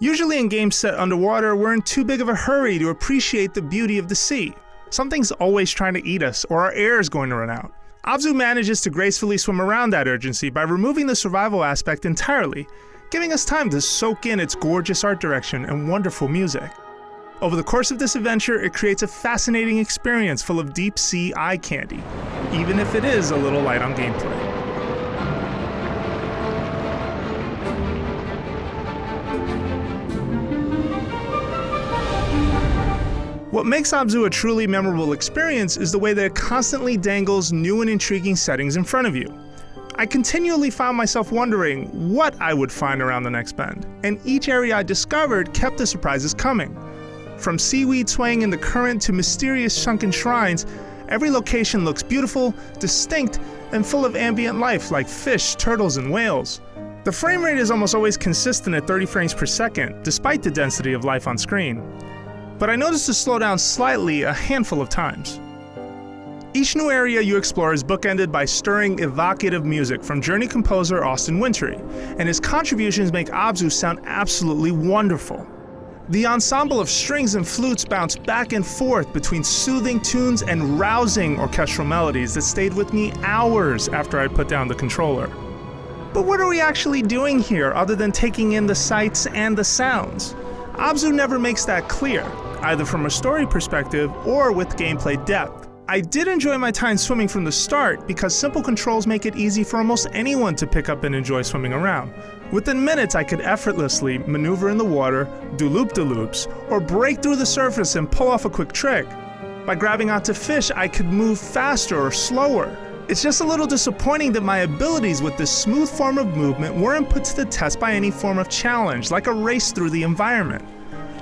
Usually in games set underwater, we're in too big of a hurry to appreciate the beauty of the sea. Something's always trying to eat us, or our air is going to run out. Abzu manages to gracefully swim around that urgency by removing the survival aspect entirely, giving us time to soak in its gorgeous art direction and wonderful music. Over the course of this adventure, it creates a fascinating experience full of deep sea eye candy, even if it is a little light on gameplay. What makes Abzu a truly memorable experience is the way that it constantly dangles new and intriguing settings in front of you. I continually found myself wondering what I would find around the next bend, and each area I discovered kept the surprises coming. From seaweed swaying in the current to mysterious sunken shrines, every location looks beautiful, distinct, and full of ambient life like fish, turtles, and whales. The frame rate is almost always consistent at 30 frames per second, despite the density of life on screen. But I noticed to slow down slightly a handful of times. Each new area you explore is bookended by stirring, evocative music from Journey composer Austin Wintory, and his contributions make Abzu sound absolutely wonderful. The ensemble of strings and flutes bounce back and forth between soothing tunes and rousing orchestral melodies that stayed with me hours after I put down the controller. But what are we actually doing here other than taking in the sights and the sounds? Abzu never makes that clear, either from a story perspective or with gameplay depth. I did enjoy my time swimming from the start because simple controls make it easy for almost anyone to pick up and enjoy swimming around. Within minutes, I could effortlessly maneuver in the water, do loop-de-loops, or break through the surface and pull off a quick trick. By grabbing onto fish, I could move faster or slower. It's just a little disappointing that my abilities with this smooth form of movement weren't put to the test by any form of challenge, like a race through the environment.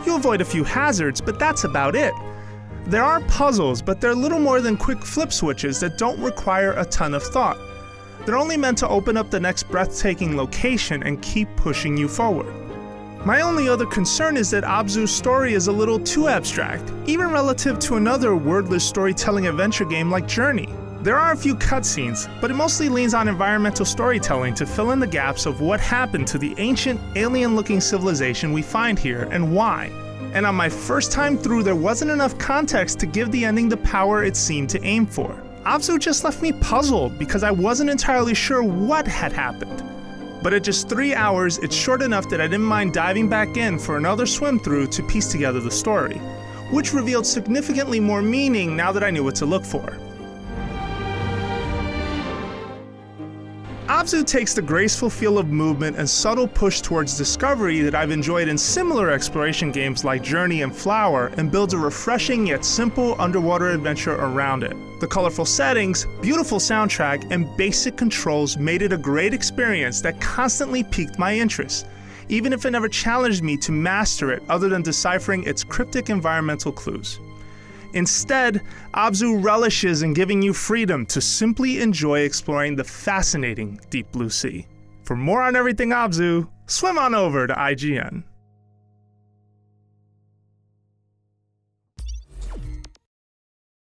You avoid a few hazards, but that's about it. There are puzzles, but they're little more than quick flip switches that don't require a ton of thought. They're only meant to open up the next breathtaking location and keep pushing you forward. My only other concern is that Abzu's story is a little too abstract, even relative to another wordless storytelling adventure game like Journey. There are a few cutscenes, but it mostly leans on environmental storytelling to fill in the gaps of what happened to the ancient, alien-looking civilization we find here and why. And on my first time through, there wasn't enough context to give the ending the power it seemed to aim for. Abzu just left me puzzled because I wasn't entirely sure what had happened. But at just 3 hours, it's short enough that I didn't mind diving back in for another swim through to piece together the story, which revealed significantly more meaning now that I knew what to look for. Abzu takes the graceful feel of movement and subtle push towards discovery that I've enjoyed in similar exploration games like Journey and Flower and builds a refreshing yet simple underwater adventure around it. The colorful settings, beautiful soundtrack, and basic controls made it a great experience that constantly piqued my interest, even if it never challenged me to master it other than deciphering its cryptic environmental clues. Instead, Abzu relishes in giving you freedom to simply enjoy exploring the fascinating deep blue sea. For more on everything Abzu, swim on over to IGN.